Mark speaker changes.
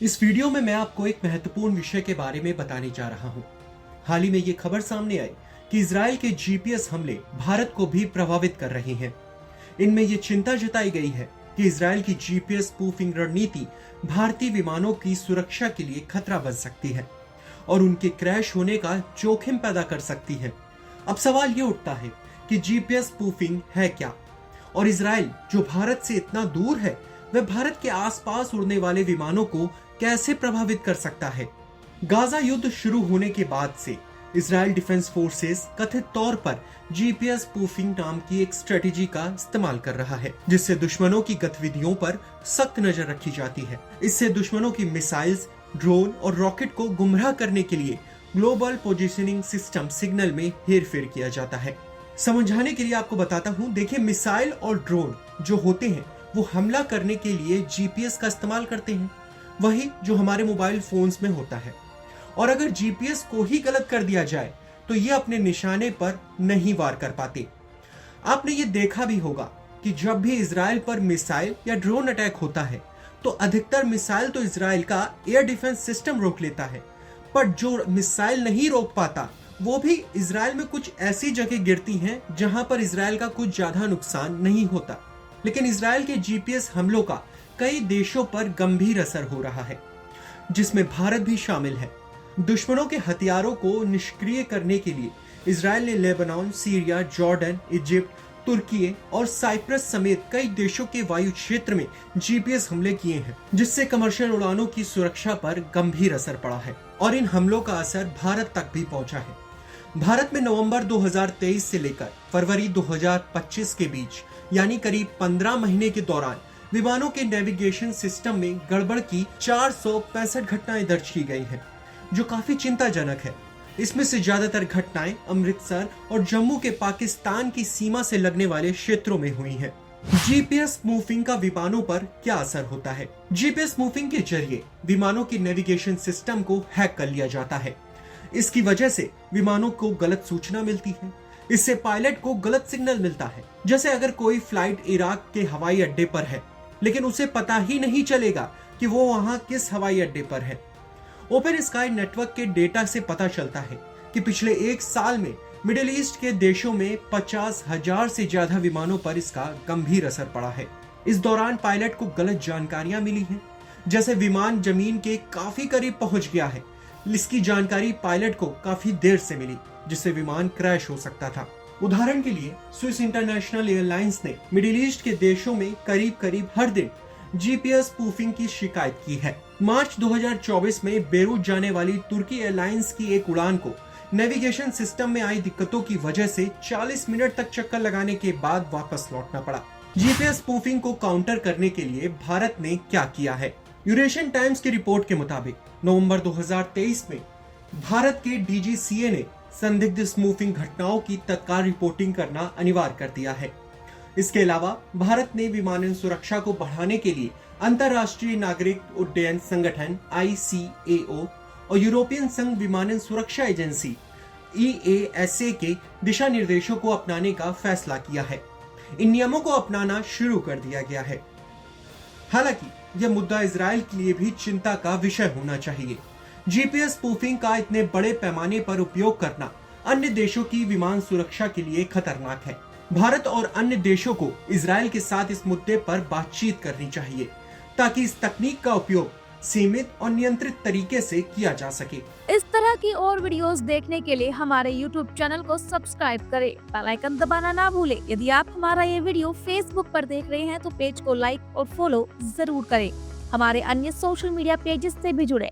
Speaker 1: इस वीडियो में मैं आपको एक महत्वपूर्ण विषय के बारे में बताने जा रहा हूं। हाल ही में ये खबर सामने आई कि इजराइल के जीपीएस हमले भारत को भी प्रभावित कर रहे हैं। इनमें ये चिंता जताई गई है कि इजराइल की जीपीएस स्पूफिंग रणनीति भारतीय विमानों की सुरक्षा के लिए खतरा बन सकती है और उनके क्रैश होने का जोखिम पैदा कर सकती है। अब सवाल ये उठता है कि जीपीएस स्पूफिंग है क्या, और इजराइल जो भारत से इतना दूर है वह भारत के आसपास उड़ने वाले विमानों को कैसे प्रभावित कर सकता है। गाजा युद्ध शुरू होने के बाद से इजराइल डिफेंस फोर्सेस कथित तौर पर जीपीएस स्पूफिंग नाम की एक स्ट्रेटेजी का इस्तेमाल कर रहा है, जिससे दुश्मनों की गतिविधियों पर सख्त नजर रखी जाती है। इससे दुश्मनों की मिसाइल्स, ड्रोन और रॉकेट को गुमराह करने के लिए ग्लोबल पोजिशनिंग सिस्टम सिग्नल में हेरफेर किया जाता है। समझाने के लिए आपको बताता हूँ, देखिए मिसाइल और ड्रोन जो होते हैं वो हमला करने के लिए जीपीएस का इस्तेमाल करते हैं, वही जो हमारे मोबाइल फोन्स में होता है। और अगर जीपीएस को ही गलत कर दिया जाए तो ये अपने निशाने पर नहीं वार कर पाते। आपने ये देखा भी होगा कि जब भी इजराइल पर मिसाइल या ड्रोन अटैक होता है तो अधिकतर मिसाइल तो इजराइल का एयर डिफेंस सिस्टम रोक लेता है, पर जो मिसाइल नहीं रोक पाता वो भी इजराइल में कुछ ऐसी जगह गिरती हैं जहां पर इजराइल का कुछ ज्यादा नुकसान नहीं होता। लेकिन इजराइल के जीपीएस हमलों का कई देशों पर गंभीर असर हो रहा है, जिसमें भारत भी शामिल है। दुश्मनों के हथियारों को निष्क्रिय करने के लिए इजराइल ने लेबनान, सीरिया, जॉर्डन, इजिप्ट, तुर्की और साइप्रस समेत कई देशों के वायु क्षेत्र में जीपीएस हमले किए हैं, जिससे कमर्शियल उड़ानों की सुरक्षा पर गंभीर असर पड़ा है और इन हमलों का असर भारत तक भी पहुंचा है। भारत में नवंबर 2023 से लेकर फरवरी 2025 के बीच यानी करीब 15 महीने के दौरान विमानों के नेविगेशन सिस्टम में गड़बड़ की 465 घटनाएं दर्ज की गई हैं, जो काफी चिंताजनक है। इसमें से ज्यादातर घटनाएं अमृतसर और जम्मू के पाकिस्तान की सीमा से लगने वाले क्षेत्रों में हुई हैं। जीपीएस स्पूफिंग का विमानों पर क्या असर होता है? जीपीएस स्पूफिंग के जरिए विमानों के नेविगेशन सिस्टम को हैक कर लिया जाता है। इसकी वजह से विमानों को गलत सूचना मिलती है। इससे पायलट को गलत सिग्नल मिलता है। जैसे अगर कोई फ्लाइट इराक के हवाई अड्डे पर है लेकिन उसे पता ही नहीं चलेगा कि वो वहां किस हवाई अड्डे पर है। ओपन स्काई नेटवर्क के डेटा से पता चलता है कि पिछले एक साल में मिडिल ईस्ट के देशों में 50,000 से ज्यादा विमानों पर इसका गंभीर असर पड़ा है। इस दौरान पायलट को गलत जानकारियां मिली हैं, जैसे विमान जमीन के काफी करीब पहुंच गया है। इसकी जानकारी पायलट को काफी देर से मिली, जिससे विमान क्रैश हो सकता था। उदाहरण के लिए स्विस इंटरनेशनल एयरलाइंस ने मिडिल ईस्ट के देशों में करीब हर दिन जीपीएस स्पूफिंग की शिकायत की है। मार्च 2024 में बेरूत जाने वाली तुर्की एयरलाइंस की एक उड़ान को नेविगेशन सिस्टम में आई दिक्कतों की वजह से 40 मिनट तक चक्कर लगाने के बाद वापस लौटना पड़ा। जीपीएस स्पूफिंग को काउंटर करने के लिए भारत ने क्या किया है? यूरेशियन टाइम्स की रिपोर्ट के मुताबिक नवंबर 2023 में भारत के डीजीसीए ने संदिग्ध स्पूफिंग घटनाओं की तत्काल रिपोर्टिंग करना अनिवार्य कर दिया है। इसके अलावा भारत ने विमानन सुरक्षा को बढ़ाने के लिए अंतर्राष्ट्रीय नागरिक उड्डयन संगठन ICAO और यूरोपियन संघ विमानन सुरक्षा एजेंसी EASA के दिशा निर्देशों को अपनाने का फैसला किया है। इन नियमों को अपनाना शुरू कर दिया गया है। हालांकि यह मुद्दा इजराइल के लिए भी चिंता का विषय होना चाहिए। जीपीएस स्पूफिंग का इतने बड़े पैमाने पर उपयोग करना अन्य देशों की विमान सुरक्षा के लिए खतरनाक है। भारत और अन्य देशों को इजराइल के साथ इस मुद्दे पर बातचीत करनी चाहिए ताकि इस तकनीक का उपयोग सीमित और नियंत्रित तरीके से किया जा सके।
Speaker 2: इस तरह की और वीडियोस देखने के लिए हमारे YouTube चैनल को सब्सक्राइब करें, बेल आइकन दबाना ना भूलें। यदि आप हमारा ये वीडियो Facebook पर देख रहे हैं तो पेज को लाइक और फॉलो जरूर करें। हमारे अन्य सोशल मीडिया पेजेस से भी जुड़े।